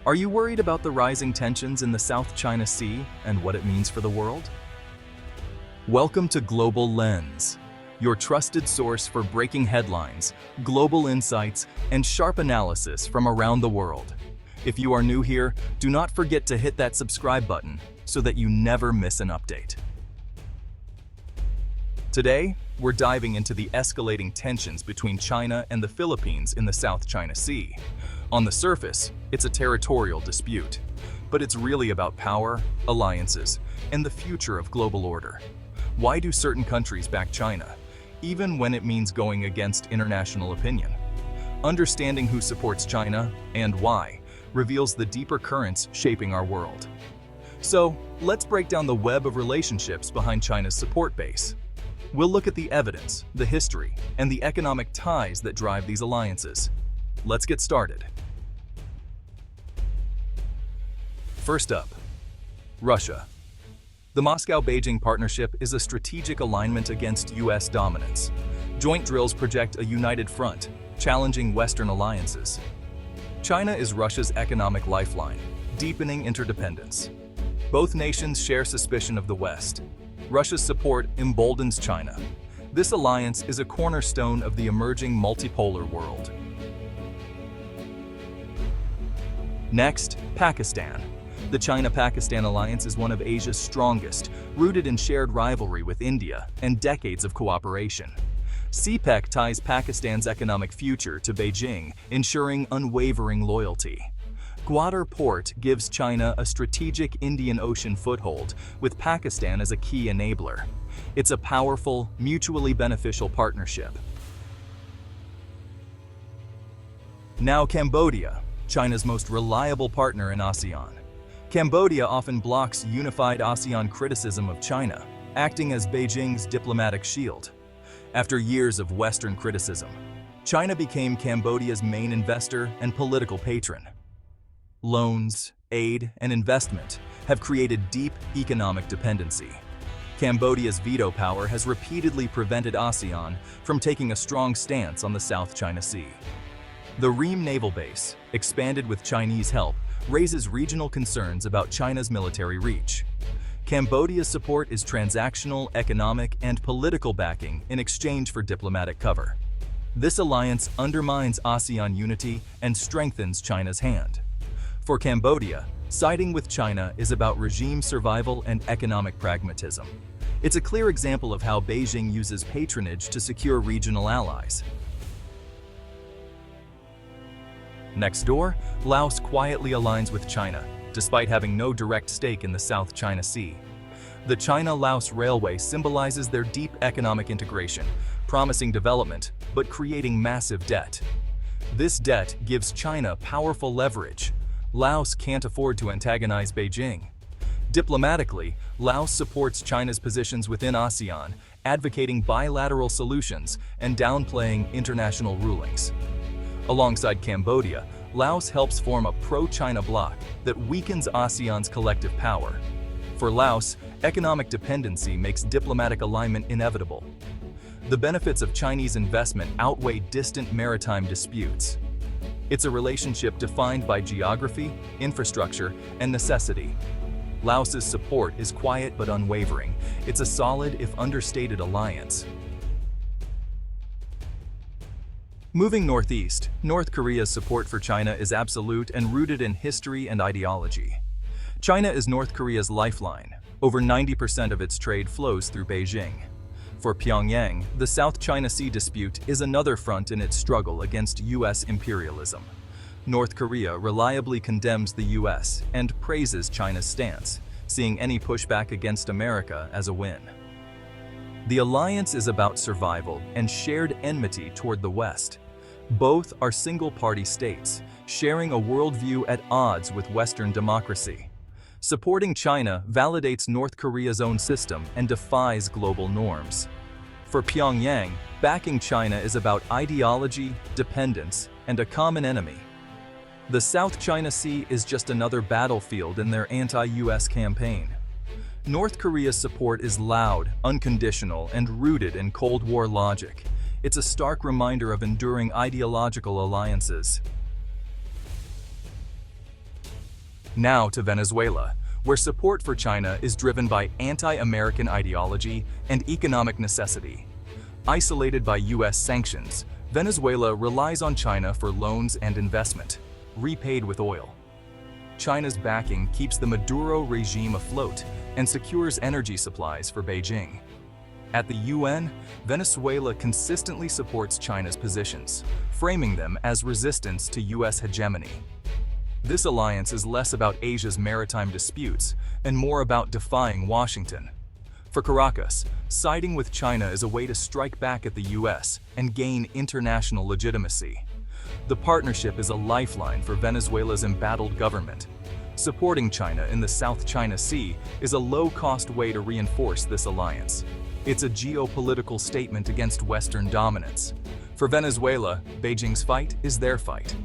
Are you worried about the rising tensions in the South China Sea and what it means for the world? Welcome to Global Lens, your trusted source for breaking headlines, global insights, and sharp analysis from around the world. If you are new here, do not forget to hit that subscribe button so that you never miss an update. Today, we're diving into the escalating tensions between China and the Philippines in the South China Sea. On the surface, it's a territorial dispute, but it's really about power, alliances, and the future of global order. Why do certain countries back China, even when it means going against international opinion? Understanding who supports China and why reveals the deeper currents shaping our world. So, let's break down the web of relationships behind China's support base. We'll look at the evidence, the history, and the economic ties that drive these alliances. Let's get started. First up, Russia. The Moscow-Beijing partnership is a strategic alignment against U.S. dominance. Joint drills project a united front, challenging Western alliances. China is Russia's economic lifeline, deepening interdependence. Both nations share suspicion of the West. Russia's support emboldens China. This alliance is a cornerstone of the emerging multipolar world. Next, Pakistan. The China-Pakistan alliance is one of Asia's strongest, rooted in shared rivalry with India and decades of cooperation. CPEC ties Pakistan's economic future to Beijing, ensuring unwavering loyalty. Gwadar Port gives China a strategic Indian Ocean foothold, with Pakistan as a key enabler. It's a powerful, mutually beneficial partnership. Now Cambodia, China's most reliable partner in ASEAN. Cambodia often blocks unified ASEAN criticism of China, acting as Beijing's diplomatic shield. After years of Western criticism, China became Cambodia's main investor and political patron. Loans, aid, and investment have created deep economic dependency. Cambodia's veto power has repeatedly prevented ASEAN from taking a strong stance on the South China Sea. The Ream Naval Base, expanded with Chinese help, raises regional concerns about China's military reach. Cambodia's support is transactional, economic, and political backing in exchange for diplomatic cover. This alliance undermines ASEAN unity and strengthens China's hand. For Cambodia, siding with China is about regime survival and economic pragmatism. It's a clear example of how Beijing uses patronage to secure regional allies. Next door, Laos quietly aligns with China, despite having no direct stake in the South China Sea. The China-Laos Railway symbolizes their deep economic integration, promising development, but creating massive debt. This debt gives China powerful leverage. Laos can't afford to antagonize Beijing. Diplomatically, Laos supports China's positions within ASEAN, advocating bilateral solutions and downplaying international rulings. Alongside Cambodia, Laos helps form a pro-China bloc that weakens ASEAN's collective power. For Laos, economic dependency makes diplomatic alignment inevitable. The benefits of Chinese investment outweigh distant maritime disputes. It's a relationship defined by geography, infrastructure, and necessity. Laos's support is quiet but unwavering. It's a solid, if understated, alliance. Moving northeast, North Korea's support for China is absolute and rooted in history and ideology. China is North Korea's lifeline. Over 90% of its trade flows through Beijing. For Pyongyang, the South China Sea dispute is another front in its struggle against U.S. imperialism. North Korea reliably condemns the U.S. and praises China's stance, seeing any pushback against America as a win. The alliance is about survival and shared enmity toward the West. Both are single-party states, sharing a worldview at odds with Western democracy. Supporting China validates North Korea's own system and defies global norms. For Pyongyang, backing China is about ideology, dependence, and a common enemy. The South China Sea is just another battlefield in their anti-US campaign. North Korea's support is loud, unconditional, and rooted in Cold War logic. It's a stark reminder of enduring ideological alliances. Now to Venezuela, where support for China is driven by anti-American ideology and economic necessity. Isolated by US sanctions, Venezuela relies on China for loans and investment, repaid with oil. China's backing keeps the Maduro regime afloat and secures energy supplies for Beijing. At the UN, Venezuela consistently supports China's positions, framing them as resistance to US hegemony. This alliance is less about Asia's maritime disputes and more about defying Washington. For Caracas, siding with China is a way to strike back at the US and gain international legitimacy. The partnership is a lifeline for Venezuela's embattled government. Supporting China in the South China Sea is a low-cost way to reinforce this alliance. It's a geopolitical statement against Western dominance. For Venezuela, Beijing's fight is their fight.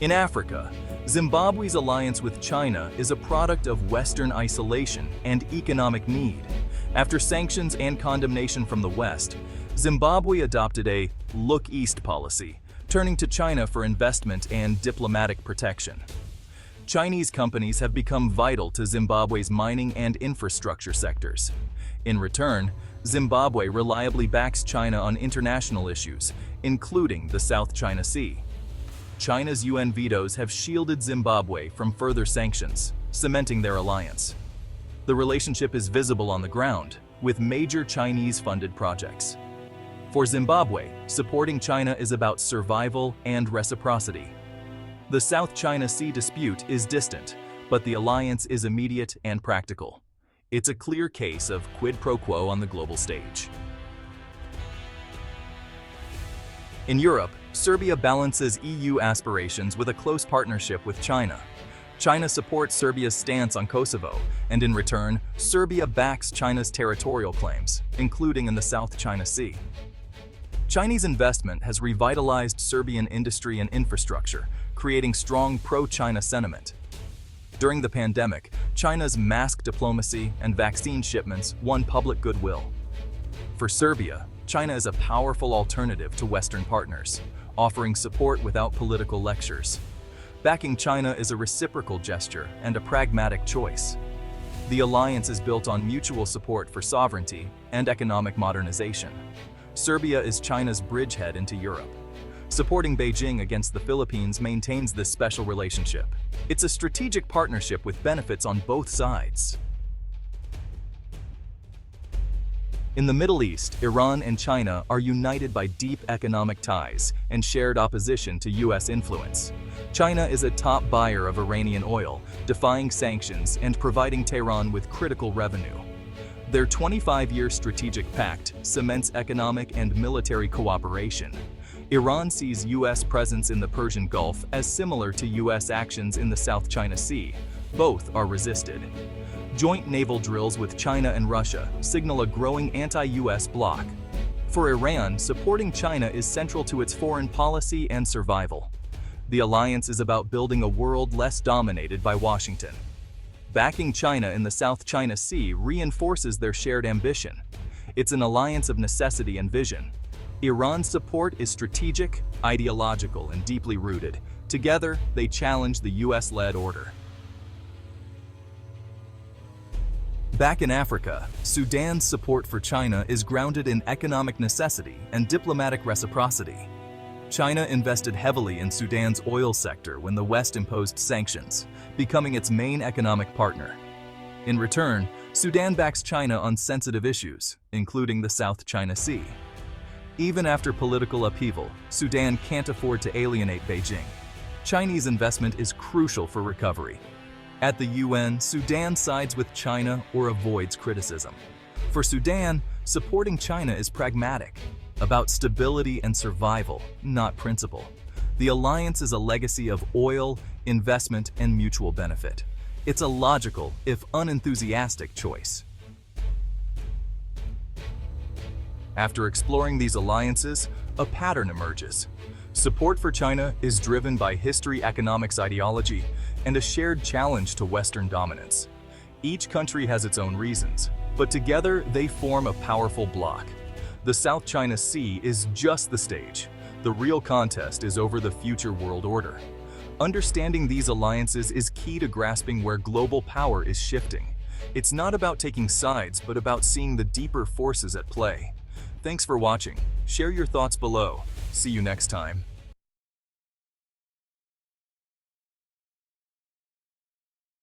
In Africa, Zimbabwe's alliance with China is a product of Western isolation and economic need. After sanctions and condemnation from the West, Zimbabwe adopted a "look east" policy, turning to China for investment and diplomatic protection. Chinese companies have become vital to Zimbabwe's mining and infrastructure sectors. In return, Zimbabwe reliably backs China on international issues, including the South China Sea. China's UN vetoes have shielded Zimbabwe from further sanctions, cementing their alliance. The relationship is visible on the ground, with major Chinese-funded projects. For Zimbabwe, supporting China is about survival and reciprocity. The South China Sea dispute is distant, but the alliance is immediate and practical. It's a clear case of quid pro quo on the global stage. In Europe, Serbia balances EU aspirations with a close partnership with China. China supports Serbia's stance on Kosovo, and in return, Serbia backs China's territorial claims, including in the South China Sea. Chinese investment has revitalized Serbian industry and infrastructure, creating strong pro-China sentiment. During the pandemic, China's mask diplomacy and vaccine shipments won public goodwill. For Serbia, China is a powerful alternative to Western partners, offering support without political lectures. Backing China is a reciprocal gesture and a pragmatic choice. The alliance is built on mutual support for sovereignty and economic modernization. Serbia is China's bridgehead into Europe. Supporting Beijing against the Philippines maintains this special relationship. It's a strategic partnership with benefits on both sides. In the Middle East, Iran and China are united by deep economic ties and shared opposition to US influence. China is a top buyer of Iranian oil, defying sanctions and providing Tehran with critical revenue. Their 25-year strategic pact cements economic and military cooperation. Iran sees US presence in the Persian Gulf as similar to US actions in the South China Sea. Both are resisted. Joint naval drills with China and Russia signal a growing anti-US bloc. For Iran, supporting China is central to its foreign policy and survival. The alliance is about building a world less dominated by Washington. Backing China in the South China Sea reinforces their shared ambition. It's an alliance of necessity and vision. Iran's support is strategic, ideological, and deeply rooted. Together, they challenge the US-led order. Back in Africa, Sudan's support for China is grounded in economic necessity and diplomatic reciprocity. China invested heavily in Sudan's oil sector when the West imposed sanctions, becoming its main economic partner. In return, Sudan backs China on sensitive issues, including the South China Sea. Even after political upheaval, Sudan can't afford to alienate Beijing. Chinese investment is crucial for recovery. At the UN, Sudan sides with China or avoids criticism. For Sudan, supporting China is pragmatic, about stability and survival, not principle. The alliance is a legacy of oil, investment, and mutual benefit. It's a logical, if unenthusiastic, choice. After exploring these alliances, a pattern emerges. Support for China is driven by history economics ideology and a shared challenge to Western dominance. Each country has its own reasons, but together they form a powerful bloc. The South China Sea is just the stage. The real contest is over the future world order. Understanding these alliances is key to grasping where global power is shifting. It's not about taking sides, but about seeing the deeper forces at play. Thanks for watching. Share your thoughts below. See you next time.